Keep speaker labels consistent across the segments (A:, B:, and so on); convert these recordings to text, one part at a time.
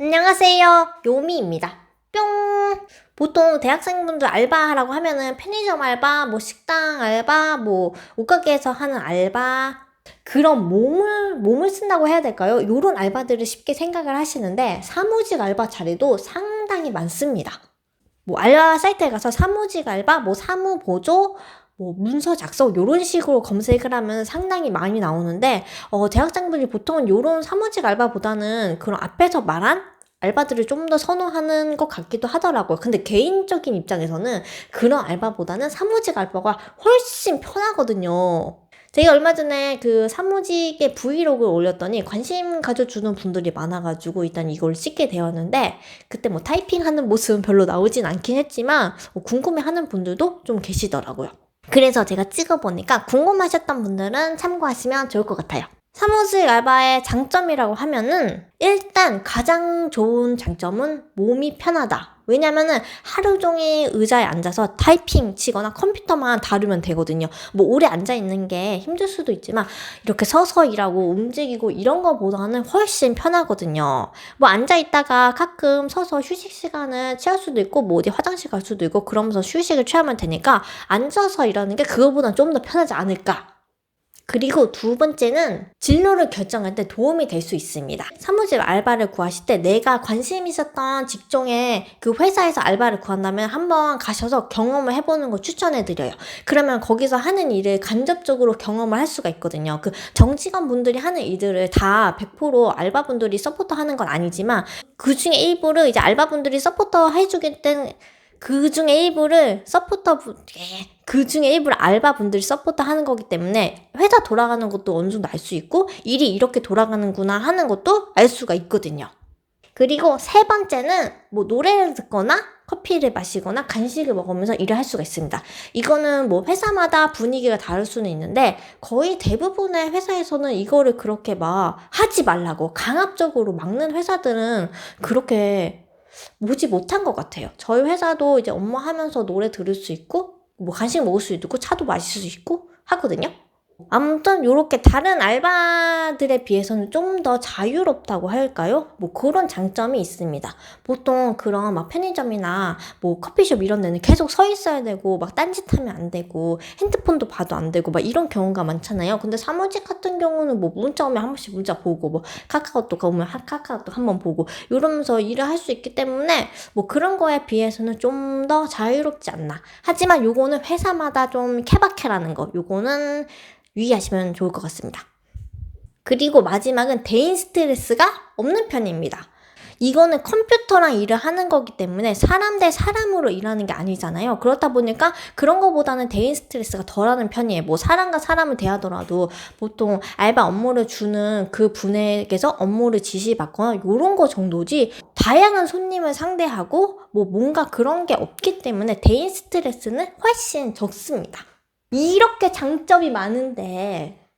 A: 안녕하세요. 요미입니다. 뿅! 보통 대학생분들 알바라고 하면은 편의점 알바, 뭐 식당 알바, 뭐 옷가게에서 하는 알바, 그런 몸을 쓴다고 해야 될까요? 요런 알바들을 쉽게 생각을 하시는데 사무직 알바 자리도 상당히 많습니다. 뭐 알바 사이트에 가서 사무직 알바, 뭐 사무보조, 뭐 문서 작성 요런 식으로 검색을 하면 상당히 많이 나오는데 대학생분이 보통은 요런 사무직 알바보다는 그런 앞에서 말한 알바들을 좀 더 선호하는 것 같기도 하더라고요. 근데 개인적인 입장에서는 그런 알바보다는 사무직 알바가 훨씬 편하거든요. 제가 얼마 전에 그 사무직의 브이로그를 올렸더니 관심 가져주는 분들이 많아가지고 일단 이걸 찍게 되었는데, 그때 뭐 타이핑하는 모습은 별로 나오진 않긴 했지만 궁금해하는 분들도 좀 계시더라고요. 그래서 제가 찍어보니까 궁금하셨던 분들은 참고하시면 좋을 것 같아요. 사무직 알바의 장점이라고 하면은 일단 가장 좋은 장점은 몸이 편하다. 왜냐면은 하루 종일 의자에 앉아서 타이핑 치거나 컴퓨터만 다루면 되거든요. 뭐 오래 앉아있는 게 힘들 수도 있지만 이렇게 서서 일하고 움직이고 이런 거보다는 훨씬 편하거든요. 뭐 앉아있다가 가끔 서서 휴식 시간을 취할 수도 있고 뭐 어디 화장실 갈 수도 있고 그러면서 휴식을 취하면 되니까 앉아서 일하는 게 그거보단 좀 더 편하지 않을까. 그리고 두 번째는 진로를 결정할 때 도움이 될 수 있습니다. 사무직 알바를 구하실 때 내가 관심 있었던 직종에 그 회사에서 알바를 구한다면 한번 가셔서 경험을 해보는 거 추천해드려요. 그러면 거기서 하는 일을 간접적으로 경험을 할 수가 있거든요. 그 정직원 분들이 하는 일들을 다 100% 알바분들이 서포터 하는 건 아니지만 그 중에 일부를 이제 알바분들이 서포터 해주기 때문에 그 중에 일부를 알바분들이 서포터 하는 거기 때문에 회사 돌아가는 것도 어느 정도 알 수 있고 일이 이렇게 돌아가는구나 하는 것도 알 수가 있거든요. 그리고 세 번째는 뭐 노래를 듣거나 커피를 마시거나 간식을 먹으면서 일을 할 수가 있습니다. 이거는 뭐 회사마다 분위기가 다를 수는 있는데 거의 대부분의 회사에서는 이거를 그렇게 막 하지 말라고 강압적으로 막는 회사들은 그렇게 보지 못한 것 같아요. 저희 회사도 이제 업무하면서 노래 들을 수 있고 뭐 간식 먹을 수 있고 차도 마실 수 있고 하거든요. 아무튼 요렇게 다른 알바들에 비해서는 좀 더 자유롭다고 할까요? 뭐 그런 장점이 있습니다. 보통 그런 막 편의점이나 뭐 커피숍 이런 데는 계속 서 있어야 되고 막 딴짓하면 안 되고 핸드폰도 봐도 안 되고 막 이런 경우가 많잖아요. 근데 사무직 같은 경우는 뭐 문자 오면 한 번씩 문자 보고 뭐 카카오톡 오면 카카오톡 한번 보고 이러면서 일을 할 수 있기 때문에 뭐 그런 거에 비해서는 좀 더 자유롭지 않나. 하지만 요거는 회사마다 좀 케바케라는 거, 요거는 유의하시면 좋을 것 같습니다. 그리고 마지막은 대인 스트레스가 없는 편입니다. 이거는 컴퓨터랑 일을 하는 거기 때문에 사람 대 사람으로 일하는 게 아니잖아요. 그렇다 보니까 그런 거보다는 대인 스트레스가 덜하는 편이에요. 뭐 사람과 사람을 대하더라도 보통 알바 업무를 주는 그 분에게서 업무를 지시받거나 요런 거 정도지 다양한 손님을 상대하고 뭐 뭔가 그런 게 없기 때문에 대인 스트레스는 훨씬 적습니다. 이렇게 장점이 많은데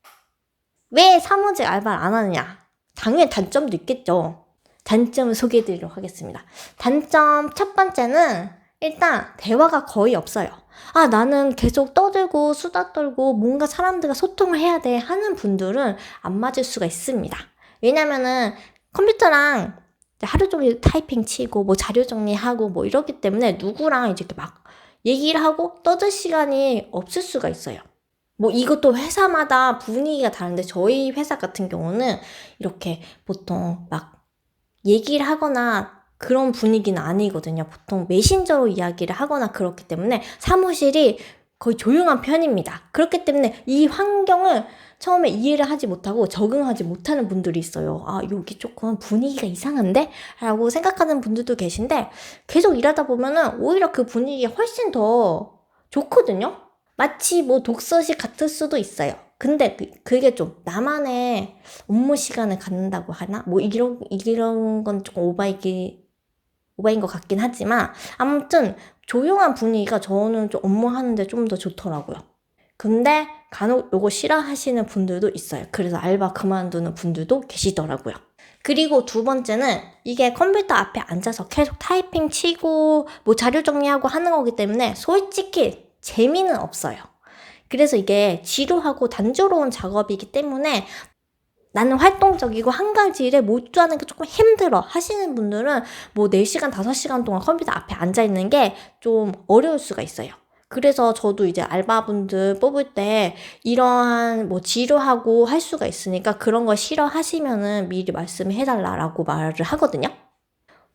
A: 왜 사무직 알바를 안 하느냐? 당연히 단점도 있겠죠. 단점을 소개해드리도록 하겠습니다. 단점 첫 번째는 일단 대화가 거의 없어요. 아, 나는 계속 떠들고 수다 떨고 뭔가 사람들과 소통을 해야 돼 하는 분들은 안 맞을 수가 있습니다. 왜냐면은 컴퓨터랑 하루 종일 타이핑 치고 뭐 자료 정리하고 뭐 이러기 때문에 누구랑 이렇게 막 얘기를 하고 떠들 시간이 없을 수가 있어요. 뭐 이것도 회사마다 분위기가 다른데 저희 회사 같은 경우는 이렇게 보통 막 얘기를 하거나 그런 분위기는 아니거든요. 보통 메신저로 이야기를 하거나 그렇기 때문에 사무실이 거의 조용한 편입니다. 그렇기 때문에 이 환경을 처음에 이해를 하지 못하고 적응하지 못하는 분들이 있어요. 아, 여기 조금 분위기가 이상한데? 라고 생각하는 분들도 계신데 계속 일하다 보면은 오히려 그 분위기가 훨씬 더 좋거든요. 마치 뭐 독서실 같을 수도 있어요. 근데 그게 좀 나만의 업무 시간을 갖는다고 하나? 뭐 이런 건 조금 오바인 것 같긴 하지만 아무튼 조용한 분위기가 저는 좀 업무하는데 좀 더 좋더라고요. 근데 간혹 요거 싫어하시는 분들도 있어요. 그래서 알바 그만두는 분들도 계시더라고요. 그리고 두 번째는 이게 컴퓨터 앞에 앉아서 계속 타이핑 치고 뭐 자료 정리하고 하는 거기 때문에 솔직히 재미는 없어요. 그래서 이게 지루하고 단조로운 작업이기 때문에 나는 활동적이고 한 가지 일에 몰두하는 게 조금 힘들어 하시는 분들은 뭐 4시간, 5시간 동안 컴퓨터 앞에 앉아있는 게 좀 어려울 수가 있어요. 그래서 저도 이제 알바분들 뽑을 때 이러한 뭐 지루하고 할 수가 있으니까 그런 거 싫어하시면은 미리 말씀해달라고 말을 하거든요.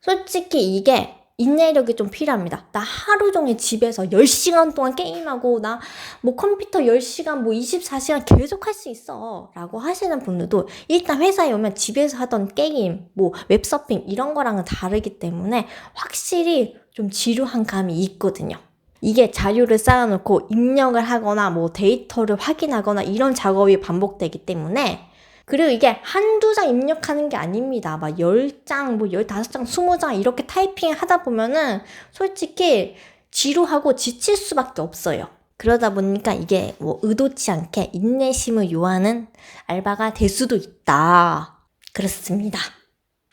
A: 솔직히 이게 인내력이 좀 필요합니다. 나 하루 종일 집에서 10시간 동안 게임하고 나 뭐 컴퓨터 10시간 뭐 24시간 계속 할 수 있어 라고 하시는 분들도 일단 회사에 오면 집에서 하던 게임 뭐 웹서핑 이런 거랑은 다르기 때문에 확실히 좀 지루한 감이 있거든요. 이게 자료를 쌓아놓고 입력을 하거나 뭐 데이터를 확인하거나 이런 작업이 반복되기 때문에 그리고 이게 한두 장 입력하는 게 아닙니다. 막 10장, 뭐 15장, 20장 이렇게 타이핑 하다 보면은 솔직히 지루하고 지칠 수밖에 없어요. 그러다 보니까 이게 뭐 의도치 않게 인내심을 요하는 알바가 될 수도 있다. 그렇습니다.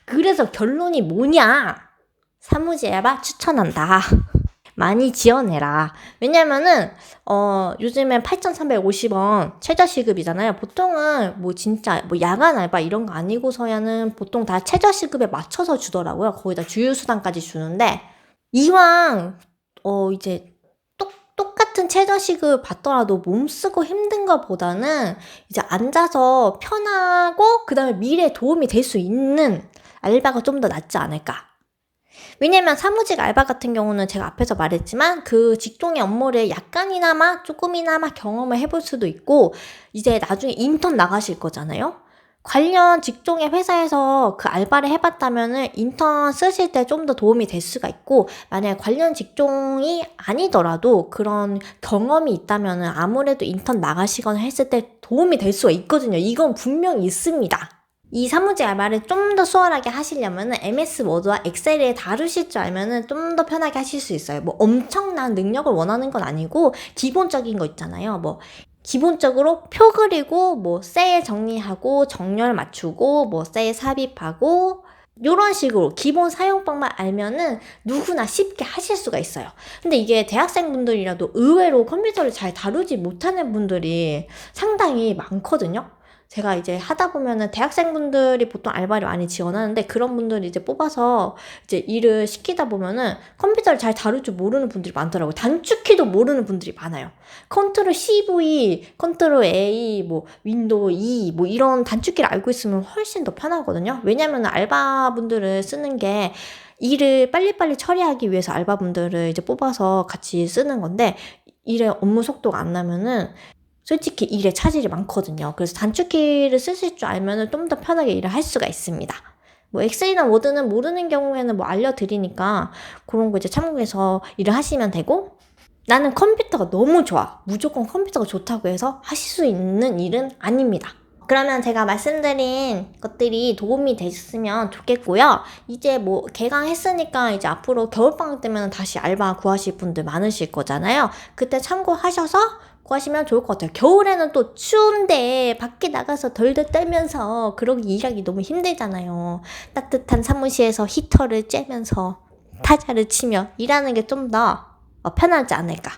A: 그래서 결론이 뭐냐? 사무직 알바 추천한다. 많이 지원해라. 왜냐면은 요즘엔 8,350원 최저시급이잖아요. 보통은 뭐 진짜 뭐 야간 알바 이런 거 아니고서야는 보통 다 최저시급에 맞춰서 주더라고요. 거기다 주휴수당까지 주는데 이왕 이제 똑같은 최저시급 받더라도 몸 쓰고 힘든 것보다는 이제 앉아서 편하고 그 다음에 미래에 도움이 될 수 있는 알바가 좀 더 낫지 않을까. 왜냐면 사무직 알바 같은 경우는 제가 앞에서 말했지만 그 직종의 업무를 약간이나마 조금이나마 경험을 해볼 수도 있고 이제 나중에 인턴 나가실 거잖아요. 관련 직종의 회사에서 그 알바를 해봤다면은 인턴 쓰실 때 좀 더 도움이 될 수가 있고 만약에 관련 직종이 아니더라도 그런 경험이 있다면은 아무래도 인턴 나가시거나 했을 때 도움이 될 수가 있거든요. 이건 분명히 있습니다. 이 사무직 알바를 좀 더 수월하게 하시려면은 MS 워드와 엑셀을 다루실 줄 알면은 좀 더 편하게 하실 수 있어요. 뭐 엄청난 능력을 원하는 건 아니고 기본적인 거 있잖아요. 뭐 기본적으로 표 그리고 뭐 셀 정리하고 정렬 맞추고 뭐 셀 삽입하고 요런 식으로 기본 사용법만 알면은 누구나 쉽게 하실 수가 있어요. 근데 이게 대학생분들이라도 의외로 컴퓨터를 잘 다루지 못하는 분들이 상당히 많거든요. 제가 이제 하다 보면은 대학생분들이 보통 알바를 많이 지원하는데 그런 분들이 이제 뽑아서 이제 일을 시키다 보면은 컴퓨터를 잘 다룰 줄 모르는 분들이 많더라고요. 단축키도 모르는 분들이 많아요. 컨트롤 CV, 컨트롤 A, 뭐 윈도우 E 뭐 이런 단축키를 알고 있으면 훨씬 더 편하거든요. 왜냐면 알바분들을 쓰는 게 일을 빨리빨리 처리하기 위해서 알바분들을 이제 뽑아서 같이 쓰는 건데 일의 업무 속도가 안 나면은 솔직히 일에 차질이 많거든요. 그래서 단축키를 쓰실 줄 알면은 좀 더 편하게 일을 할 수가 있습니다. 뭐 엑셀이나 워드는 모르는 경우에는 뭐 알려드리니까 그런 거 이제 참고해서 일을 하시면 되고 나는 컴퓨터가 너무 좋아. 무조건 컴퓨터가 좋다고 해서 하실 수 있는 일은 아닙니다. 그러면 제가 말씀드린 것들이 도움이 되셨으면 좋겠고요. 이제 뭐 개강했으니까 이제 앞으로 겨울방학 때면 다시 알바 구하실 분들 많으실 거잖아요. 그때 참고하셔서 구하시면 좋을 것 같아요. 겨울에는 또 추운데 밖에 나가서 덜덜 떨면서 그러기 일하기 너무 힘들잖아요. 따뜻한 사무실에서 히터를 쬐면서 타자를 치며 일하는 게 좀 더 편하지 않을까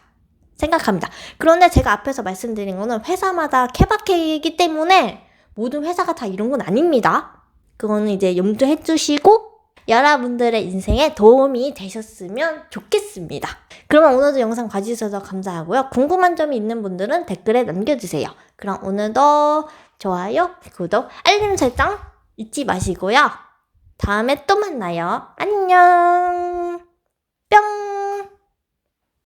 A: 생각합니다. 그런데 제가 앞에서 말씀드린 거는 회사마다 케바케이기 때문에 모든 회사가 다 이런 건 아닙니다. 그거는 이제 염두해 주시고 여러분들의 인생에 도움이 되셨으면 좋겠습니다. 그러면 오늘도 영상 봐주셔서 감사하고요. 궁금한 점이 있는 분들은 댓글에 남겨주세요. 그럼 오늘도 좋아요, 구독, 알림 설정 잊지 마시고요. 다음에 또 만나요. 안녕.